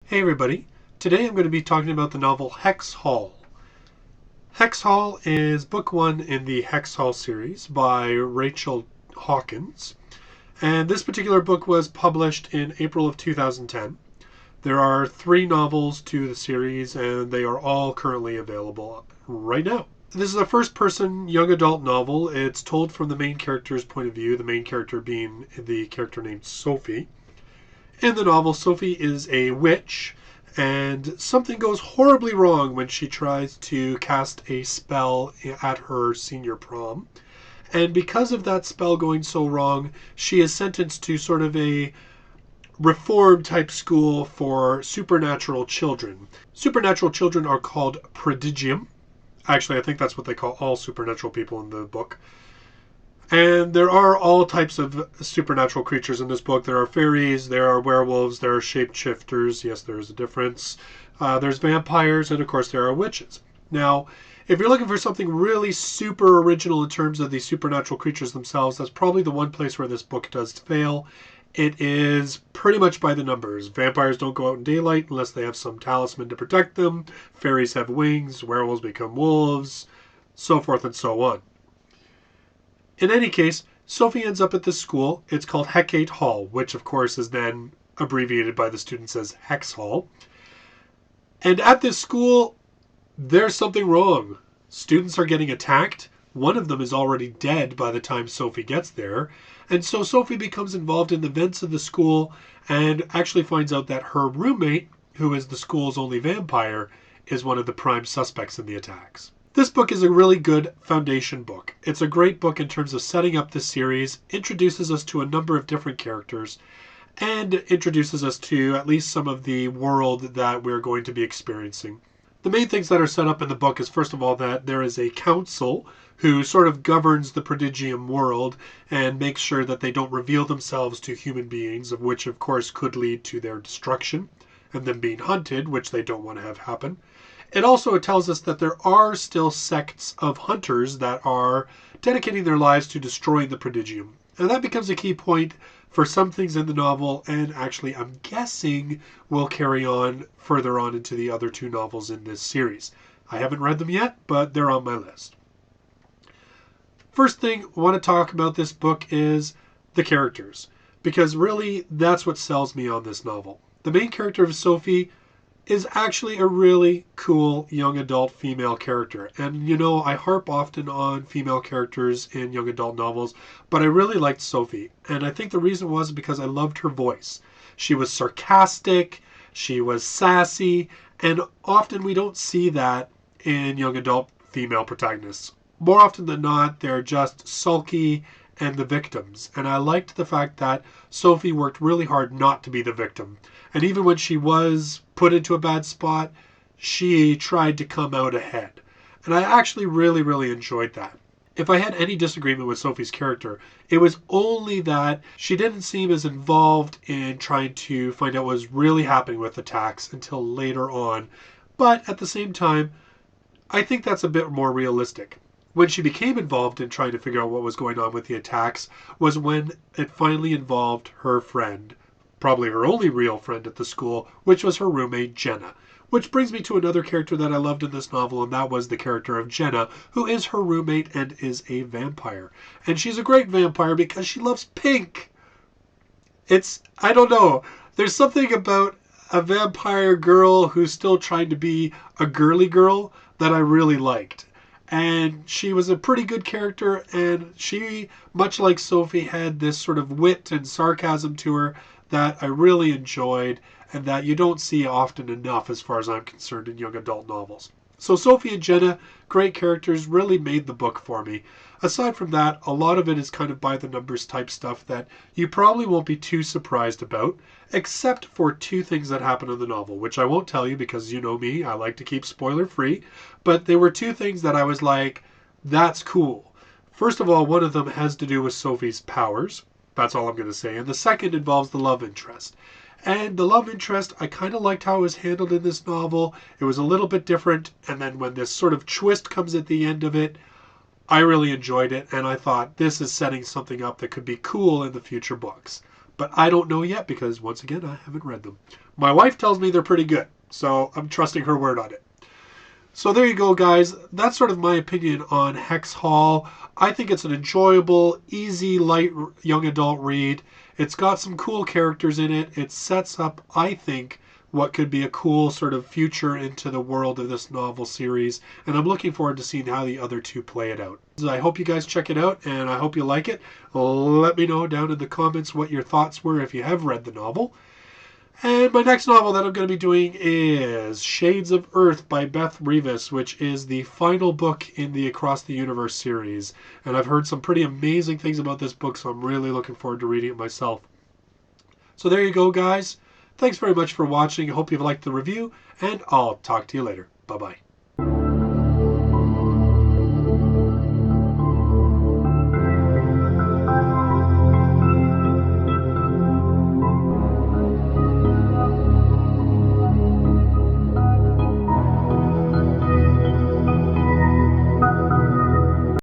Hey everybody, today I'm going to be talking about the novel Hex Hall. Hex Hall is book one in the Hex Hall series by Rachel Hawkins, and this particular book was published in April of 2010. There are 3 novels to the series and they are all currently available right now. This is a first-person young adult novel. It's told from the main character's point of view, the main character being the character named Sophie. In the novel, Sophie is a witch, and something goes horribly wrong when she tries to cast a spell at her senior prom. And because of that spell going so wrong, she is sentenced to sort of a reform type school for supernatural children. Supernatural children are called prodigium. Actually, I think that's what they call all supernatural people in the book. And there are all types of supernatural creatures in this book. There are fairies, there are werewolves, there are shapeshifters. Yes, there is a difference. There's vampires, and of course there are witches. Now, if you're looking for something really super original in terms of the supernatural creatures themselves, that's probably the one place where this book does fail. It is pretty much by the numbers. Vampires don't go out in daylight unless they have some talisman to protect them. Fairies have wings, werewolves become wolves, so forth and so on. In any case, Sophie ends up at this school. It's called Hex Hall, which of course is then abbreviated by the students as Hex Hall. And at this school, there's something wrong. Students are getting attacked. One of them is already dead by the time Sophie gets there. And so Sophie becomes involved in the events of the school and actually finds out that her roommate, who is the school's only vampire, is one of the prime suspects in the attacks. This book is a really good foundation book. It's a great book in terms of setting up the series, introduces us to a number of different characters, and introduces us to at least some of the world that we're going to be experiencing. The main things that are set up in the book is, first of all, that there is a council who sort of governs the prodigium world and makes sure that they don't reveal themselves to human beings, of which of course could lead to their destruction and them being hunted, which they don't want to have happen. It also tells us that there are still sects of hunters that are dedicating their lives to destroying the prodigium. And that becomes a key point for some things in the novel, and actually I'm guessing will carry on further on into the other 2 novels in this series. I haven't read them yet, but they're on my list. First thing I want to talk about this book is the characters, because really that's what sells me on this novel. The main character of Sophie is actually a really cool young adult female character. And you know, I harp often on female characters in young adult novels, but I really liked Sophie. And I think the reason was because I loved her voice. She was sarcastic, she was sassy, and often we don't see that in young adult female protagonists. More often than not, they're just sulky and the victims. And I liked the fact that Sophie worked really hard not to be the victim. And even when she was put into a bad spot, she tried to come out ahead. And I actually really enjoyed that. If I had any disagreement with Sophie's character, it was only that she didn't seem as involved in trying to find out what was really happening with attacks until later on. But at the same time, I think that's a bit more realistic. When she became involved in trying to figure out what was going on with the attacks was when it finally involved her friend, probably her only real friend at the school, which was her roommate Jenna. Which brings me to another character that I loved in this novel, and that was the character of Jenna, who is her roommate and is a vampire. And she's a great vampire because she loves pink. I don't know, there's something about a vampire girl who's still trying to be a girly girl that I really liked. And she was a pretty good character, and she, much like Sophie, had this sort of wit and sarcasm to her that I really enjoyed and that you don't see often enough as far as I'm concerned in young adult novels. So Sophie and Jenna, great characters, really made the book for me. Aside from that, a lot of it is kind of by the numbers type stuff that you probably won't be too surprised about, except for 2 things that happen in the novel, which I won't tell you because you know me, I like to keep spoiler free, but there were 2 things that I was like, that's cool. First of all, one of them has to do with Sophie's powers. That's all I'm going to say. And the second involves the love interest. And the love interest, I kind of liked how it was handled in this novel. It was a little bit different. And then when this sort of twist comes at the end of it, I really enjoyed it. And I thought this is setting something up that could be cool in the future books. But I don't know yet because, once again, I haven't read them. My wife tells me they're pretty good, so I'm trusting her word on it. So there you go, guys. That's sort of my opinion on Hex Hall. I think it's an enjoyable, easy, light young adult read. It's got some cool characters in it. It sets up, I think, what could be a cool sort of future into the world of this novel series. And I'm looking forward to seeing how the other two play it out. I hope you guys check it out, and I hope you like it. Let me know down in the comments what your thoughts were if you have read the novel. And my next novel that I'm going to be doing is Shades of Earth by Beth Revis, which is the final book in the Across the Universe series. And I've heard some pretty amazing things about this book, so I'm really looking forward to reading it myself. So there you go, guys. Thanks very much for watching. I hope you've liked the review, and I'll talk to you later. Bye-bye.